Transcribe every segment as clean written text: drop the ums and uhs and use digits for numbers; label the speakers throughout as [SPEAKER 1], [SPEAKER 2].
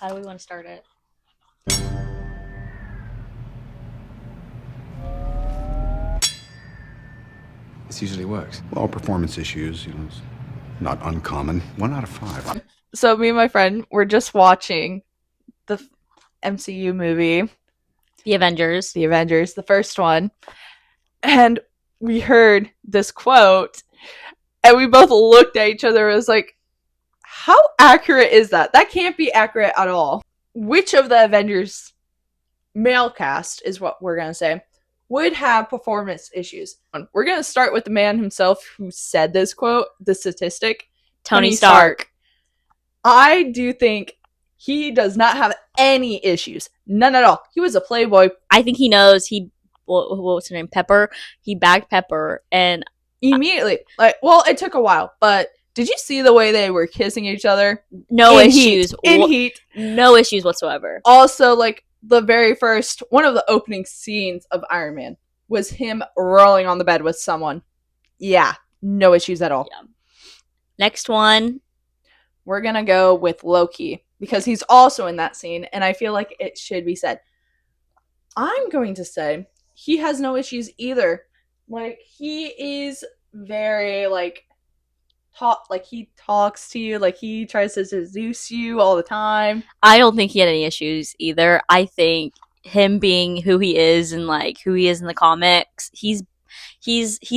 [SPEAKER 1] How do we want to start it?
[SPEAKER 2] This usually works. Well, performance issues, it's not uncommon. 1 out of 5.
[SPEAKER 3] So me and my friend were just watching the MCU movie,
[SPEAKER 1] The Avengers.
[SPEAKER 3] the first one, and we heard this quote, and we both looked at each other and was like, how accurate is that? That can't be accurate at all. Which of the Avengers male cast, is what we're going to say, would have performance issues? We're going to start with the man himself who said this quote, the statistic.
[SPEAKER 1] Tony Stark.
[SPEAKER 3] I do think he does not have any issues. None at all. He was a playboy.
[SPEAKER 1] I think he knows what was her name? Pepper. He bagged Pepper and
[SPEAKER 3] immediately. It took a while, but did you see the way they were kissing each other?
[SPEAKER 1] No issues.
[SPEAKER 3] In heat.
[SPEAKER 1] No issues whatsoever.
[SPEAKER 3] Also, the very first, one of the opening scenes of Iron Man was him rolling on the bed with someone. Yeah, no issues at all.
[SPEAKER 1] Yeah. Next one.
[SPEAKER 3] We're going to go with Loki because he's also in that scene, and I feel like it should be said. I'm going to say he has no issues either. He is very, he talks to you, he tries to seduce you all the time.
[SPEAKER 1] I don't think he had any issues either. I think him being who he is and, who he is in the comics, he's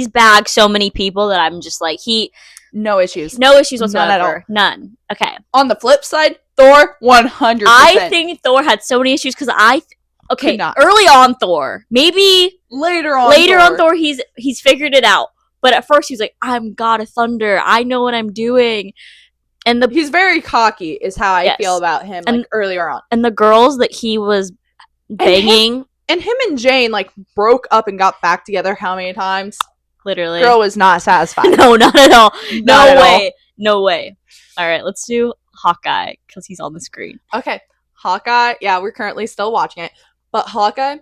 [SPEAKER 1] bagged so many people that I'm just
[SPEAKER 3] no issues.
[SPEAKER 1] No issues whatsoever.
[SPEAKER 3] None at all.
[SPEAKER 1] None. Okay.
[SPEAKER 3] On the flip side, Thor, 100%.
[SPEAKER 1] I think Thor had so many issues because early on Thor. Maybe
[SPEAKER 3] later on
[SPEAKER 1] Thor he's figured it out. But at first he's like, I'm God of Thunder. I know what I'm doing. And
[SPEAKER 3] he's very cocky is how I feel about him earlier on.
[SPEAKER 1] And the girls that he was banging.
[SPEAKER 3] And him and Jane broke up and got back together how many times?
[SPEAKER 1] Literally.
[SPEAKER 3] Girl was not satisfied.
[SPEAKER 1] No, not at all. No way. All right, let's do Hawkeye because he's on the screen.
[SPEAKER 3] Okay. Hawkeye, yeah, we're currently still watching it. But Hawkeye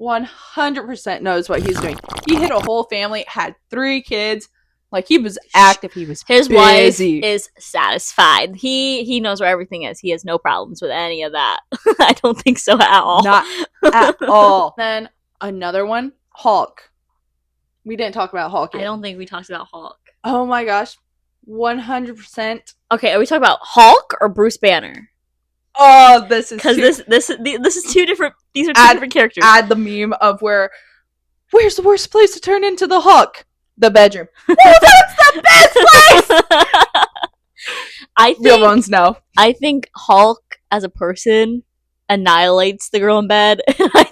[SPEAKER 3] 100% knows what he's doing. He hit a whole family, had 3 kids. He was active. He was
[SPEAKER 1] his
[SPEAKER 3] busy.
[SPEAKER 1] Wife is satisfied. He knows where everything is. He has no problems with any of that. I don't think so at all.
[SPEAKER 3] Not at all. Then another one, Hulk. We didn't talk about Hulk yet.
[SPEAKER 1] I don't think we talked about Hulk.
[SPEAKER 3] Oh my gosh. 100%.
[SPEAKER 1] Okay, are we talking about Hulk or Bruce Banner?
[SPEAKER 3] Oh, this is
[SPEAKER 1] because this is two different. These are two different characters.
[SPEAKER 3] Add the meme of where's the worst place to turn into the Hulk? The bedroom. Oh, that's the best place.
[SPEAKER 1] I think
[SPEAKER 3] real bones no.
[SPEAKER 1] I think Hulk as a person annihilates the girl in bed. I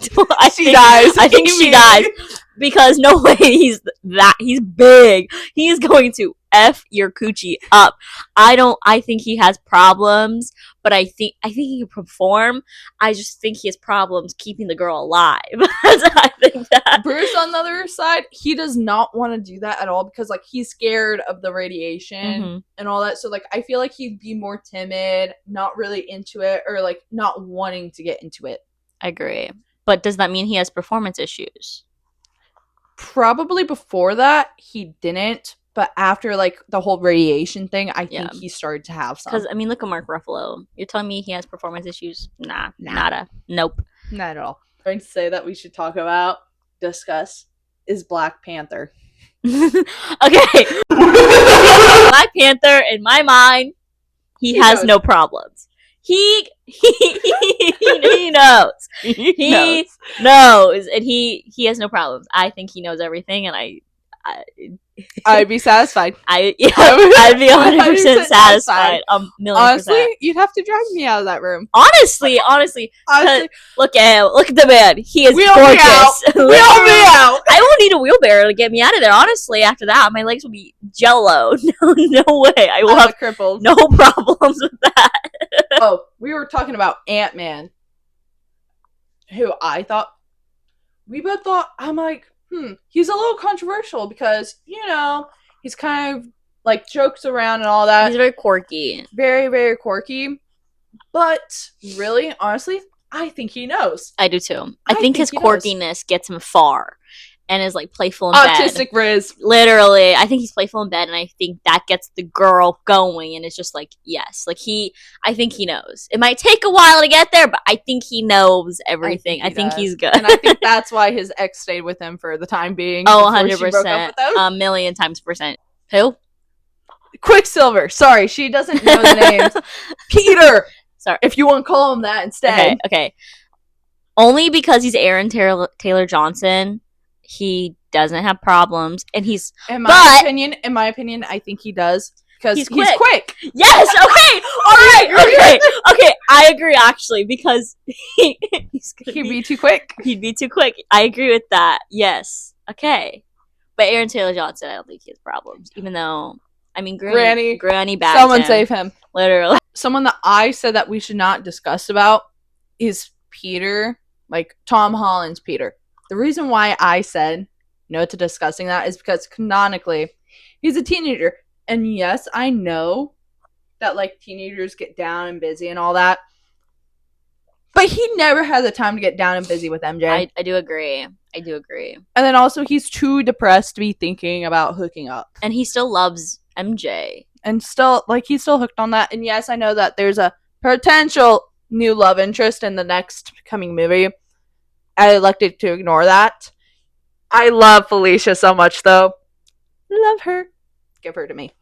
[SPEAKER 1] think
[SPEAKER 3] dies.
[SPEAKER 1] I think she dies because no way he's big. He's going to F your coochie up. I think he has problems, but I think he can perform. I just think he has problems keeping the girl alive. I think that
[SPEAKER 3] Bruce, on the other side, he does not want to do that at all because he's scared of the radiation and all that. So I feel like he'd be more timid, not really into it, or not wanting to get into it.
[SPEAKER 1] I agree. But does that mean he has performance issues?
[SPEAKER 3] Probably before that he didn't. But after, the whole radiation thing, I think he started to have some.
[SPEAKER 1] Because, look at Mark Ruffalo. You're telling me he has performance issues? Nah. Nada. Nope.
[SPEAKER 3] Not at all. I'm going to say that we should discuss, is Black Panther.
[SPEAKER 1] Okay. Black Panther, in my mind, he has no problems. He knows. He knows. And he has no problems. I think he knows everything, and
[SPEAKER 3] I'd be satisfied.
[SPEAKER 1] I'd be 100% satisfied.
[SPEAKER 3] Honestly, you'd have to drag me out of that room.
[SPEAKER 1] Honestly, look at the man. He is gorgeous.
[SPEAKER 3] Wheel me out.
[SPEAKER 1] I won't need a wheelbarrow to get me out of there. Honestly, after that, my legs will be jello. No way. I will have
[SPEAKER 3] crippled.
[SPEAKER 1] No problems with that.
[SPEAKER 3] Oh, we were talking about Ant-Man, who we both thought, I'm like, he's a little controversial because, he's kind of jokes around and all that.
[SPEAKER 1] He's very quirky.
[SPEAKER 3] Very, very quirky. But really, honestly, I think he knows.
[SPEAKER 1] I do too. I think his quirkiness gets him far. and is like playful in bed.
[SPEAKER 3] Autistic Riz.
[SPEAKER 1] Literally, I think he's playful in bed, and I think that gets the girl going, and it's just like, yes, like I think he knows. It might take a while to get there, but I think he knows everything. I think he's good.
[SPEAKER 3] And I think that's why his ex stayed with him for the time being.
[SPEAKER 1] Oh, 100%. A million times %. Who?
[SPEAKER 3] Quicksilver. Sorry, she doesn't know the names. Peter!
[SPEAKER 1] Sorry.
[SPEAKER 3] If you want to call him that instead.
[SPEAKER 1] Okay. Only because he's Aaron Taylor Johnson, he doesn't have problems, and he's.
[SPEAKER 3] In my opinion, I think he does because he's quick.
[SPEAKER 1] Yes. Okay. All right. Okay. I agree actually because he'd
[SPEAKER 3] be too quick.
[SPEAKER 1] He'd be too quick. I agree with that. Yes. Okay. But Aaron Taylor Johnson, I don't think he has problems, even though. I mean, Granny bagged
[SPEAKER 3] someone
[SPEAKER 1] him.
[SPEAKER 3] save him.
[SPEAKER 1] Literally.
[SPEAKER 3] Someone that I said that we should not discuss about is Peter, like Tom Holland's Peter. The reason why I said no to discussing that is because canonically, he's a teenager. And yes, I know that like teenagers get down and busy and all that. But he never had the time to get down and busy with MJ.
[SPEAKER 1] I do agree.
[SPEAKER 3] And then also, he's too depressed to be thinking about hooking up.
[SPEAKER 1] And he still loves MJ.
[SPEAKER 3] And still, like, he's still hooked on that. And yes, I know that there's a potential new love interest in the next coming movie. I elected to ignore that. I love Felicia so much, though. Love her. Give her to me.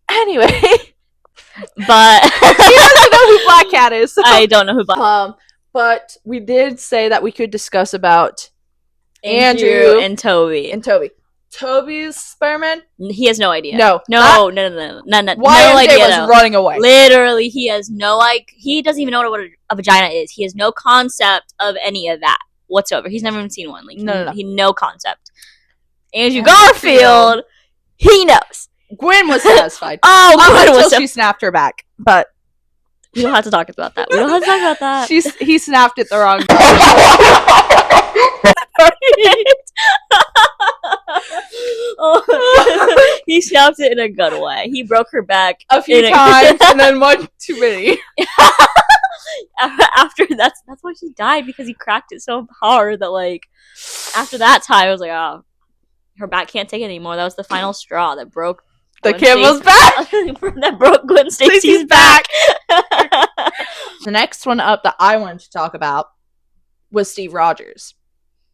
[SPEAKER 3] Anyway.
[SPEAKER 1] But
[SPEAKER 3] he doesn't know who Black Cat is. So.
[SPEAKER 1] I don't know who Black
[SPEAKER 3] But we did say that we could discuss about
[SPEAKER 1] Andrew and Toby.
[SPEAKER 3] Toby's Spider-Man?
[SPEAKER 1] He has no idea.
[SPEAKER 3] No.
[SPEAKER 1] No
[SPEAKER 3] Why
[SPEAKER 1] no idea.
[SPEAKER 3] Was running away.
[SPEAKER 1] Literally, he has he doesn't even know what a vagina is. He has no concept of any of that whatsoever. He's never even seen one. Like, no concept. Andrew Garfield, he knows.
[SPEAKER 3] Gwen was satisfied.
[SPEAKER 1] Gwen was
[SPEAKER 3] she snapped her back. But
[SPEAKER 1] we don't have to talk about that.
[SPEAKER 3] He snapped it the wrong way.
[SPEAKER 1] He snapped it in a good way. He broke her back
[SPEAKER 3] a few times, and then one too many.
[SPEAKER 1] After that's why she died, because he cracked it so hard that like after that time, I was like, oh, her back can't take it anymore. That was the final straw that broke
[SPEAKER 3] the camel's back.
[SPEAKER 1] That broke Gwen Stacy's back.
[SPEAKER 3] The next one up that I wanted to talk about was Steve Rogers.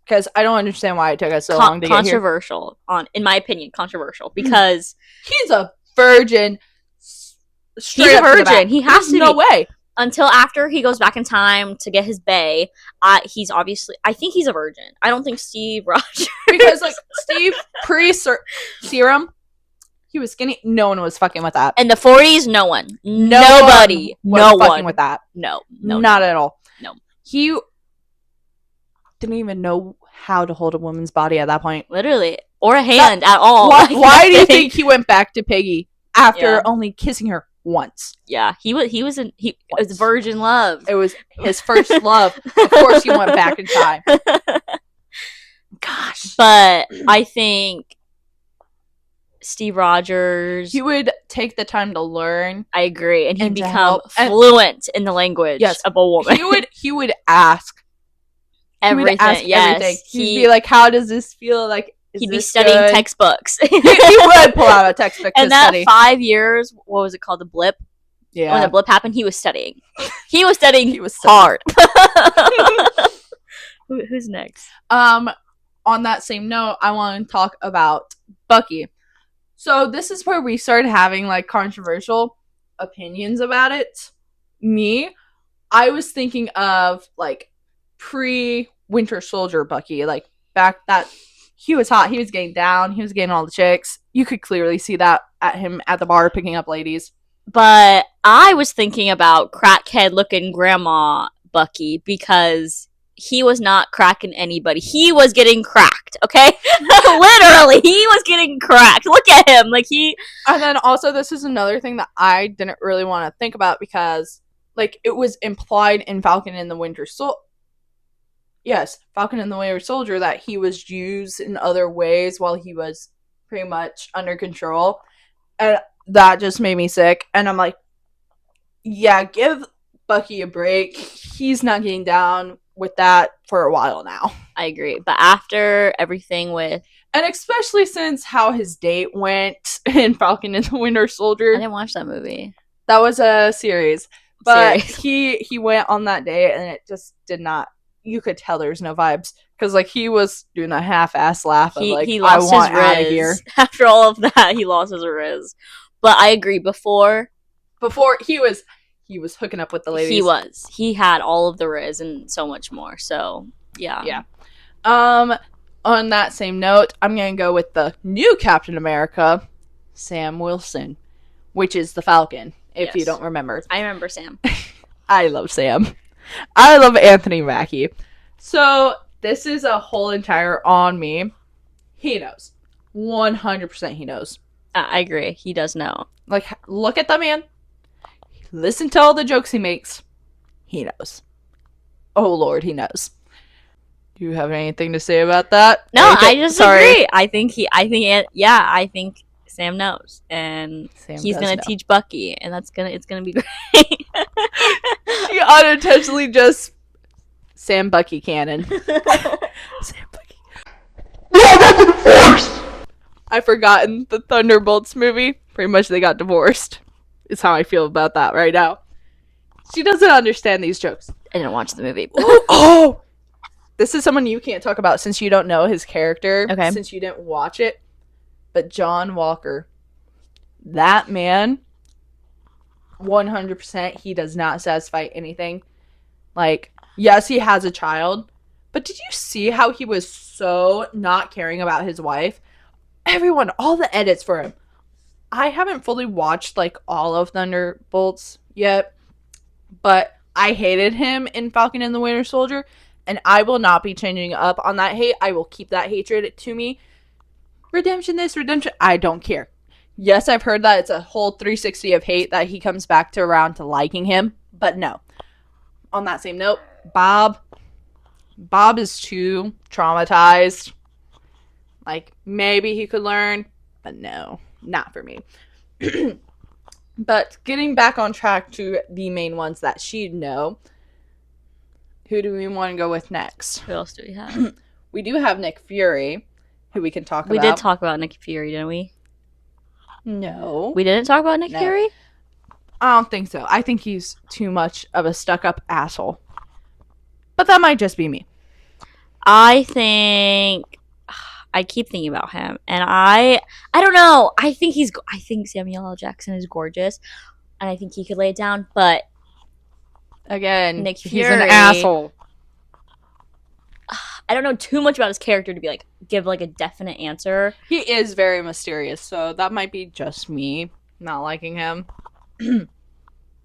[SPEAKER 3] Because I don't understand why it took us so long to get here.
[SPEAKER 1] Controversial, in my opinion, because
[SPEAKER 3] he's a virgin.
[SPEAKER 1] He's a virgin. He has to be.
[SPEAKER 3] No way.
[SPEAKER 1] Until after he goes back in time to get his bae, he's obviously. I think he's a virgin. I don't think Steve Rogers.
[SPEAKER 3] Because like Steve pre-serum, he was skinny. No one was fucking with that.
[SPEAKER 1] In the 40s, no one. Nobody. No one.
[SPEAKER 3] Fucking with that.
[SPEAKER 1] No.
[SPEAKER 3] Not at all.
[SPEAKER 1] No.
[SPEAKER 3] He didn't even know how to hold a woman's body at that point.
[SPEAKER 1] Literally. Or a hand at all.
[SPEAKER 3] Why do you think he went back to Peggy after only kissing her once?
[SPEAKER 1] Yeah. It was virgin love.
[SPEAKER 3] It was his first love. Of course he went back in time. Gosh.
[SPEAKER 1] But I think Steve Rogers,
[SPEAKER 3] he would take the time to learn.
[SPEAKER 1] I agree. And he'd become fluent in the language of a woman.
[SPEAKER 3] He would ask everything. He'd be like, how does this feel? Like,
[SPEAKER 1] he'd be studying textbooks.
[SPEAKER 3] he would pull out a textbook
[SPEAKER 1] and to study. 5 years, what was it called? The blip?
[SPEAKER 3] Yeah.
[SPEAKER 1] When the blip happened, he was studying. He was studying hard. Who's next?
[SPEAKER 3] On that same note, I want to talk about Bucky. So this is where we started having like controversial opinions about it. I was thinking of like pre-Winter Soldier Bucky, like back that he was hot, he was getting down, he was getting all the chicks. You could clearly see that at him at the bar picking up ladies.
[SPEAKER 1] But I was thinking about crackhead looking grandma Bucky, because he was not cracking anybody. He was getting cracked, okay? Literally, he was getting cracked. Look at him.
[SPEAKER 3] And then also, this is another thing that I didn't really want to think about, because like it was implied in Falcon and the Winter Soldier. Yes, Falcon and the Winter Soldier, that he was used in other ways while he was pretty much under control. And that just made me sick. And I'm like, yeah, give Bucky a break. He's not getting down with that for a while now.
[SPEAKER 1] I agree. But after everything with,
[SPEAKER 3] And especially since how his date went in Falcon and the Winter
[SPEAKER 1] I
[SPEAKER 3] Soldier.
[SPEAKER 1] didn't watch that movie.
[SPEAKER 3] That was a series. But
[SPEAKER 1] Series.
[SPEAKER 3] he went on that date and it just did not, you could tell there's no vibes. Because, like, he was doing a half-ass laugh of, like,
[SPEAKER 1] He
[SPEAKER 3] I
[SPEAKER 1] lost
[SPEAKER 3] want
[SPEAKER 1] his
[SPEAKER 3] out of
[SPEAKER 1] riz.
[SPEAKER 3] here.
[SPEAKER 1] After all of that, he lost his riz. But I agree. Before
[SPEAKER 3] He was hooking up with the ladies.
[SPEAKER 1] he had all of the riz and so much more. So yeah.
[SPEAKER 3] Yeah. On that same note, I'm gonna go with the new Captain America, Sam Wilson, which is the Falcon. If you
[SPEAKER 1] Yes.
[SPEAKER 3] don't remember,
[SPEAKER 1] I remember Sam.
[SPEAKER 3] I love Sam. I love Anthony Mackie. So this is a whole entire on me. He knows, 100%. He knows.
[SPEAKER 1] I agree. He does know.
[SPEAKER 3] Like, look at the man. Listen to all the jokes he makes. He knows. Oh Lord, he knows. Do you have anything to say about that?
[SPEAKER 1] No, I just agree. I think Sam knows, and
[SPEAKER 3] Sam
[SPEAKER 1] he's
[SPEAKER 3] does
[SPEAKER 1] gonna
[SPEAKER 3] know.
[SPEAKER 1] teach Bucky, and it's gonna be great.
[SPEAKER 3] She unintentionally just Sam Bucky canon. Sam Bucky. I've forgotten the Thunderbolts movie. Pretty much they got divorced. Is how I feel about that right now. She doesn't understand these jokes.
[SPEAKER 1] I didn't watch the movie.
[SPEAKER 3] Oh! This is someone you can't talk about since you don't know his character.
[SPEAKER 1] Okay.
[SPEAKER 3] Since you didn't watch it. But John Walker. That man, 100%, he does not satisfy anything. Like, yes, he has a child. But did you see how he was so not caring about his wife? Everyone, all the edits for him. I haven't fully watched, like, all of Thunderbolts yet. But I hated him in Falcon and the Winter Soldier. And I will not be changing up on that hate. I will keep that hatred to me. Redemption this, redemption. I don't care. Yes, I've heard that it's a whole 360 of hate that he comes back to around to liking him. But no. On that same note, Bob is too traumatized. Like, maybe he could learn. But no, not for me. But getting back on track to the main ones that she'd know. Who do we want to go with next?
[SPEAKER 1] Who else do we have?
[SPEAKER 3] We do have Nick Fury, who we can talk about.
[SPEAKER 1] We did talk about Nick Fury, didn't we?
[SPEAKER 3] No.
[SPEAKER 1] We didn't talk about Nick
[SPEAKER 3] No.
[SPEAKER 1] Fury?
[SPEAKER 3] I don't think so. I think he's too much of a stuck-up asshole. But that might just be me.
[SPEAKER 1] I think I keep thinking about him, and I don't know. I think Samuel L. Jackson is gorgeous, and I think he could lay it down. But
[SPEAKER 3] Again,
[SPEAKER 1] Nick
[SPEAKER 3] he's
[SPEAKER 1] Fury,
[SPEAKER 3] an asshole.
[SPEAKER 1] I don't know too much about his character to be like give like a definite answer.
[SPEAKER 3] He is very mysterious, so that might be just me not liking him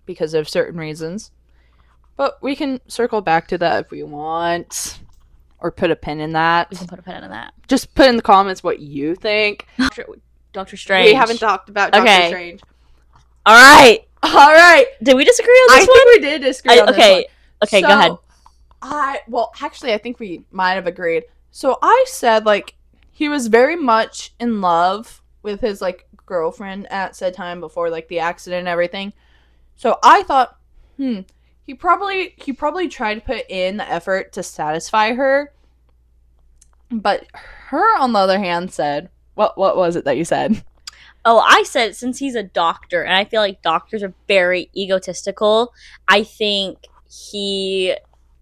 [SPEAKER 3] because of certain reasons. But we can circle back to that if we want, or put a pin in that.
[SPEAKER 1] We can put a pin in that.
[SPEAKER 3] Just put in the comments what you think.
[SPEAKER 1] Doctor Strange.
[SPEAKER 3] We haven't talked about Doctor
[SPEAKER 1] Okay.
[SPEAKER 3] Strange.
[SPEAKER 1] All right.
[SPEAKER 3] All right.
[SPEAKER 1] Did we disagree on this
[SPEAKER 3] I
[SPEAKER 1] one?
[SPEAKER 3] think we did disagree on this one.
[SPEAKER 1] Okay, go
[SPEAKER 3] So,
[SPEAKER 1] ahead.
[SPEAKER 3] Actually, I think we might have agreed. So I said, like, he was very much in love with his, like, girlfriend at said time before, like, the accident and everything. So I thought, he probably tried to put in the effort to satisfy her. But her, on the other hand, said, what was it that you said?
[SPEAKER 1] Oh, I said since he's a doctor, and I feel like doctors are very egotistical, I think he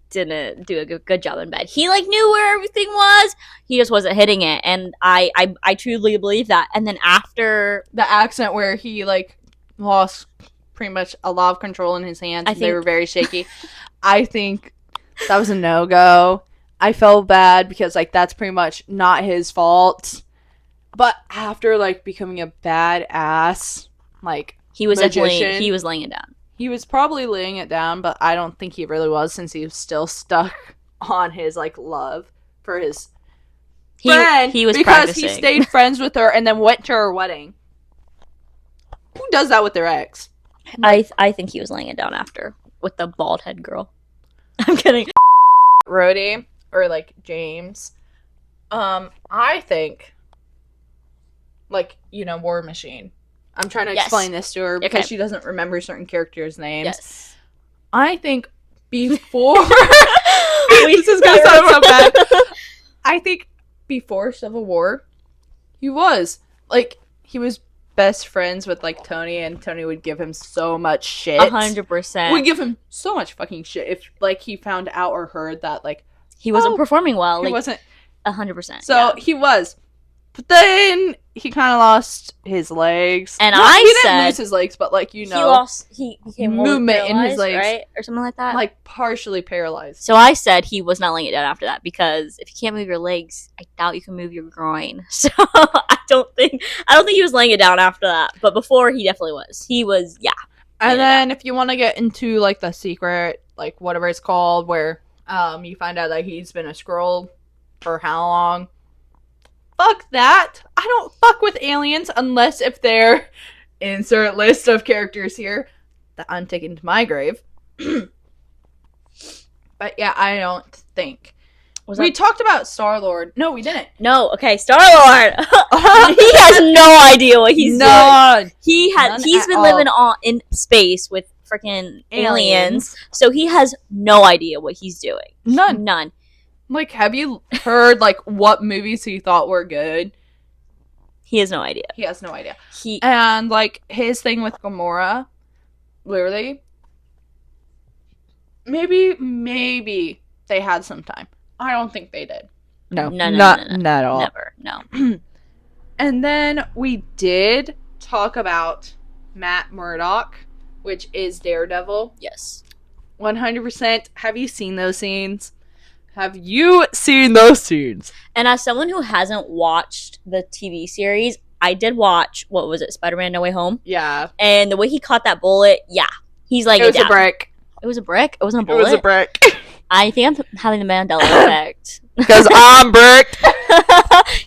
[SPEAKER 1] didn't do a good job in bed. He like knew where everything was. He just wasn't hitting it, and I truly believe that. And then after
[SPEAKER 3] The accident where he, like, lost pretty much a lot of control in his hands. They were very shaky. I think that was a no-go. I felt bad because, like, that's pretty much not his fault. But after, like, becoming a badass, like,
[SPEAKER 1] he was
[SPEAKER 3] magician,
[SPEAKER 1] definitely he was laying it down.
[SPEAKER 3] He was probably laying it down, but I don't think he really was since he was still stuck on his, like, love for his friend.
[SPEAKER 1] He was
[SPEAKER 3] because
[SPEAKER 1] practicing.
[SPEAKER 3] he stayed friends with her and then went to her wedding. Who does that with their ex?
[SPEAKER 1] I think he was laying it down after with the bald head girl. I'm kidding.
[SPEAKER 3] Rhodey or like James. I think, like, you know, War Machine. I'm trying to explain this to her because she doesn't remember certain characters' names.
[SPEAKER 1] Yes.
[SPEAKER 3] I think before This is gonna sound so bad. I think before Civil War, he was best friends with like Tony, and Tony would give him so much shit.
[SPEAKER 1] 100%.
[SPEAKER 3] Would give him so much fucking shit if like he found out or heard that like
[SPEAKER 1] he wasn't performing well.
[SPEAKER 3] he
[SPEAKER 1] Like,
[SPEAKER 3] wasn't.
[SPEAKER 1] 100%.
[SPEAKER 3] So he was, but then he kind of lost his legs.
[SPEAKER 1] And
[SPEAKER 3] he didn't lose his legs, but like
[SPEAKER 1] he became
[SPEAKER 3] movement in his legs,
[SPEAKER 1] right, or something like that.
[SPEAKER 3] like partially paralyzed.
[SPEAKER 1] So I said he was not laying it down after that, because if you can't move your legs, I doubt you can move your groin. So I don't think he was laying it down after that. But before, he definitely was. He was, yeah.
[SPEAKER 3] And then if you want to get into like the secret, like whatever it's called, where you find out that he's been a Skrull for how long? Fuck that. I don't fuck with aliens unless if they're insert list of characters here that I'm taking to my grave. But yeah, I don't think. We talked about Star-Lord. No, we didn't.
[SPEAKER 1] No, okay, Star-Lord. He has no idea what he's doing. He's been living in space with freaking aliens, so he has no idea what he's doing. None.
[SPEAKER 3] Like, have you heard like what movies he thought were good?
[SPEAKER 1] He has no idea.
[SPEAKER 3] He has no idea. And like his thing with Gamora, literally, maybe they had some time. I don't think they did. No, not at all.
[SPEAKER 1] Never, no.
[SPEAKER 3] And then we did talk about Matt Murdock, which is Daredevil.
[SPEAKER 1] Yes.
[SPEAKER 3] 100%. Have you seen those scenes? Have you seen those scenes?
[SPEAKER 1] And as someone who hasn't watched the TV series, I did watch, what was it, Spider-Man No Way Home?
[SPEAKER 3] Yeah.
[SPEAKER 1] And the way he caught that bullet, yeah. He's like,
[SPEAKER 3] it was a brick.
[SPEAKER 1] It was a brick? It wasn't a bullet?
[SPEAKER 3] It was a brick.
[SPEAKER 1] I think I'm having the Mandela effect.
[SPEAKER 3] Because I'm bricked.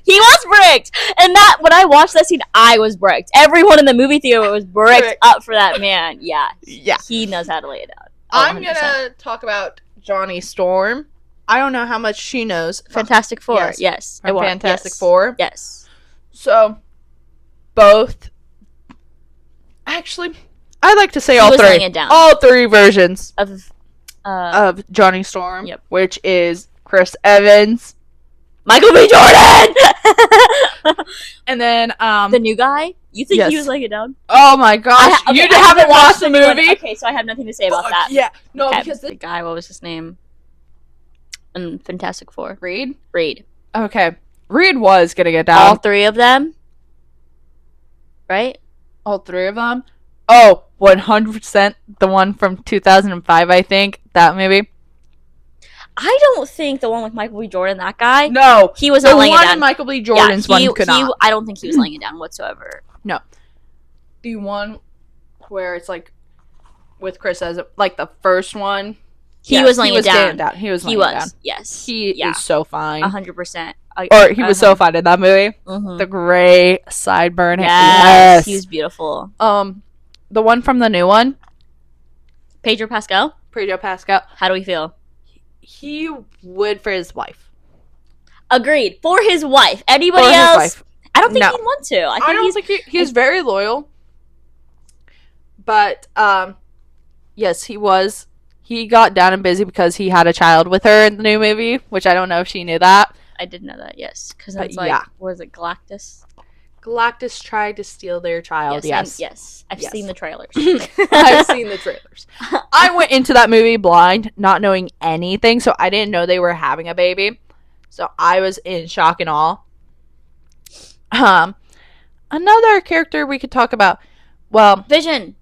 [SPEAKER 1] He was bricked. And that, when I watched that scene, I was bricked. Everyone in the movie theater was bricked up for that man. Yeah.
[SPEAKER 3] Yeah.
[SPEAKER 1] He knows how to lay it down.
[SPEAKER 3] I'm going to talk about Johnny Storm. I don't know how much she knows.
[SPEAKER 1] Fantastic Four. Yes.
[SPEAKER 3] Fantastic Four.
[SPEAKER 1] Yes.
[SPEAKER 3] So, both. Actually, I like to say all three. All three versions of Johnny Storm.
[SPEAKER 1] Yep.
[SPEAKER 3] Which is Chris Evans,
[SPEAKER 1] Michael B. Jordan,
[SPEAKER 3] and then
[SPEAKER 1] the new guy. You think he was laying it down?
[SPEAKER 3] Oh my gosh! You haven't watched the movie?
[SPEAKER 1] Okay, so I have nothing to say about that.
[SPEAKER 3] Yeah, no, because
[SPEAKER 1] the guy. What was his name? Fantastic Four.
[SPEAKER 3] Reed.
[SPEAKER 1] Okay.
[SPEAKER 3] Reed was gonna get down.
[SPEAKER 1] All three of them. Right?
[SPEAKER 3] All three of them? Oh, 100% the one from 2005, I think. That movie.
[SPEAKER 1] I don't think the one with Michael B. Jordan, that guy.
[SPEAKER 3] No.
[SPEAKER 1] He was not laying it down.
[SPEAKER 3] Michael B. Jordan's one could not.
[SPEAKER 1] I don't think he was laying it down whatsoever.
[SPEAKER 3] No. The one where it's like with Chris as like the first one.
[SPEAKER 1] He was laying it down.
[SPEAKER 3] He was laying it down.
[SPEAKER 1] Yes.
[SPEAKER 3] He is so fine.
[SPEAKER 1] 100%.
[SPEAKER 3] Or he was so fine in that movie.
[SPEAKER 1] Mm-hmm.
[SPEAKER 3] The gray sideburn.
[SPEAKER 1] Yes. He was beautiful.
[SPEAKER 3] The one from the new one.
[SPEAKER 1] Pedro Pascal.
[SPEAKER 3] How
[SPEAKER 1] do we feel?
[SPEAKER 3] He would for his wife.
[SPEAKER 1] Agreed. For his wife. Anybody else? I don't think he'd want to. I don't
[SPEAKER 3] think he's very loyal. But, yes, he was. He got down and busy because he had a child with her in the new movie, which I don't know if she knew that.
[SPEAKER 1] I did know that, yes. Because that's like, was it Galactus?
[SPEAKER 3] Galactus tried to steal their child, yes.
[SPEAKER 1] I've seen the trailers.
[SPEAKER 3] I've seen the trailers. I went into that movie blind, not knowing anything, so I didn't know they were having a baby. So I was in shock and awe. Another character we could talk about, well...
[SPEAKER 1] Vision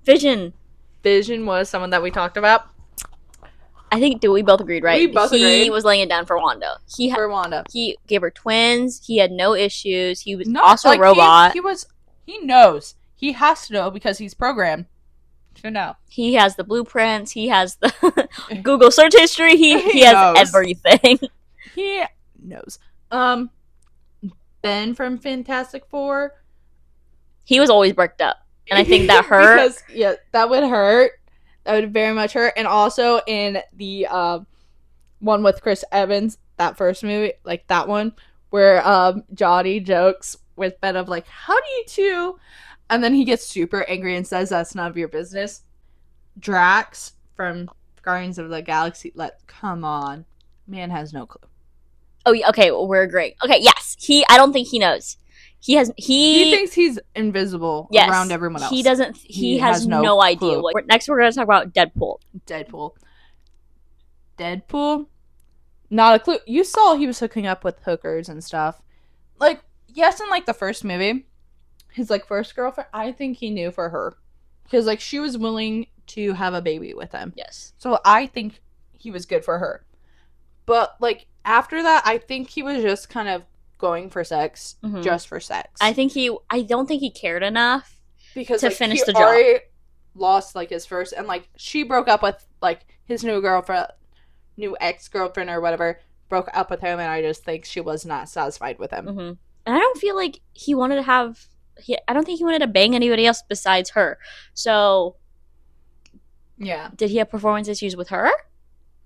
[SPEAKER 3] was someone that we talked about.
[SPEAKER 1] I think we both agreed, right?
[SPEAKER 3] We both agreed.
[SPEAKER 1] He was laying it down for Wanda. He gave her twins. He had no issues. He was also a robot.
[SPEAKER 3] He knows. He has to know because he's programmed to know.
[SPEAKER 1] He has the blueprints. He has the Google search history. He has everything.
[SPEAKER 3] He knows. Ben from Fantastic Four.
[SPEAKER 1] He was always bricked up. And I think that hurt.
[SPEAKER 3] Because, that would hurt. That would very much hurt. And also in the one with Chris Evans, that first movie, like that one, where Johnny jokes with Ben of like, how do you two? And then he gets super angry and says, that's none of your business. Drax from Guardians of the Galaxy, come on. Man has no clue.
[SPEAKER 1] Oh, okay, well, we're agreeing. Okay, yes. I don't think he knows.
[SPEAKER 3] He thinks he's invisible
[SPEAKER 1] yes,
[SPEAKER 3] around everyone else.
[SPEAKER 1] He doesn't. He has no idea. Next, we're gonna talk about Deadpool.
[SPEAKER 3] Deadpool? Not a clue. You saw he was hooking up with hookers and stuff. Like, yes, in like the first movie, his like first girlfriend, I think he knew for her. Because like she was willing to have a baby with him.
[SPEAKER 1] Yes.
[SPEAKER 3] So I think he was good for her. But like after that, I think he was just kind of going for sex, just for sex.
[SPEAKER 1] I don't think he cared enough
[SPEAKER 3] because
[SPEAKER 1] to
[SPEAKER 3] like,
[SPEAKER 1] finish
[SPEAKER 3] he
[SPEAKER 1] the job.
[SPEAKER 3] Already lost like his first, and like she broke up with like his new ex-girlfriend or whatever, broke up with him, and I just think she was not satisfied with him.
[SPEAKER 1] And I don't feel like he wanted to have. I don't think he wanted to bang anybody else besides her. So,
[SPEAKER 3] yeah,
[SPEAKER 1] did he have performance issues with her?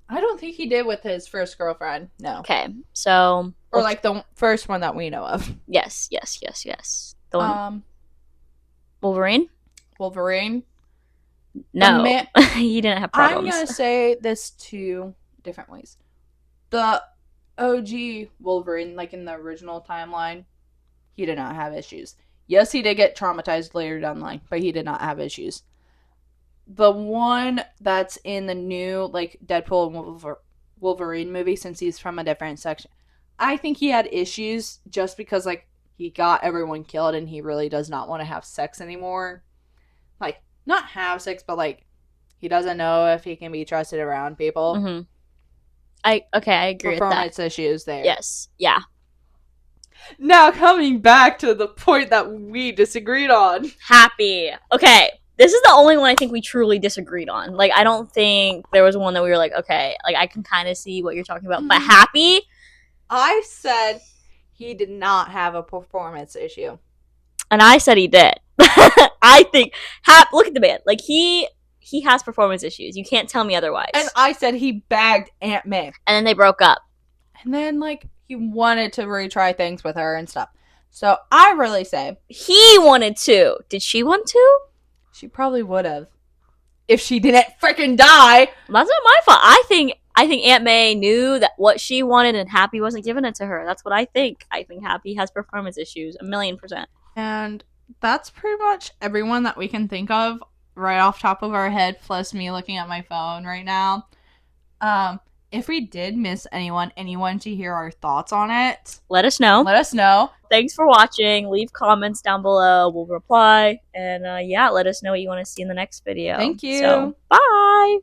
[SPEAKER 3] I don't think he did with his first girlfriend. No.
[SPEAKER 1] Okay, so
[SPEAKER 3] or like the first one that we know of.
[SPEAKER 1] Yes. The one. Wolverine. No, he didn't have problems.
[SPEAKER 3] I'm gonna say this two different ways. The OG Wolverine, like in the original timeline, he did not have issues. Yes, he did get traumatized later down the line, but he did not have issues. The one that's in the new like Deadpool and Wolverine movie, since he's from a different section, I think he had issues just because like he got everyone killed and he really does not want to have sex anymore. Like, not have sex, but like he doesn't know if he can be trusted around people.
[SPEAKER 1] I agree with that.
[SPEAKER 3] Performance issues there.
[SPEAKER 1] Yes. Yeah.
[SPEAKER 3] Now coming back to the point that we disagreed on.
[SPEAKER 1] Happy. Okay. This is the only one I think we truly disagreed on. Like, I don't think there was one that we were like, okay, like I can kind of see what you're talking about. But Happy,
[SPEAKER 3] I said he did not have a performance issue.
[SPEAKER 1] And I said he did. I think look at the man. Like he has performance issues. You can't tell me otherwise.
[SPEAKER 3] And I said he bagged Aunt May.
[SPEAKER 1] And then they broke up.
[SPEAKER 3] And then like he wanted to retry things with her and stuff. So I really say
[SPEAKER 1] he wanted to. Did she want to?
[SPEAKER 3] She probably would have. If she didn't freaking die.
[SPEAKER 1] That's not my fault. I think Aunt May knew that what she wanted and Happy wasn't giving it to her. That's what I think. I think Happy has performance issues. 1,000,000%.
[SPEAKER 3] And that's pretty much everyone that we can think of right off top of our head, plus me looking at my phone right now. If we did miss anyone to hear our thoughts on it,
[SPEAKER 1] let us know. Thanks for watching. Leave comments down below. We'll reply. And yeah, let us know what you want to see in the next video.
[SPEAKER 3] Thank you.
[SPEAKER 1] So, bye.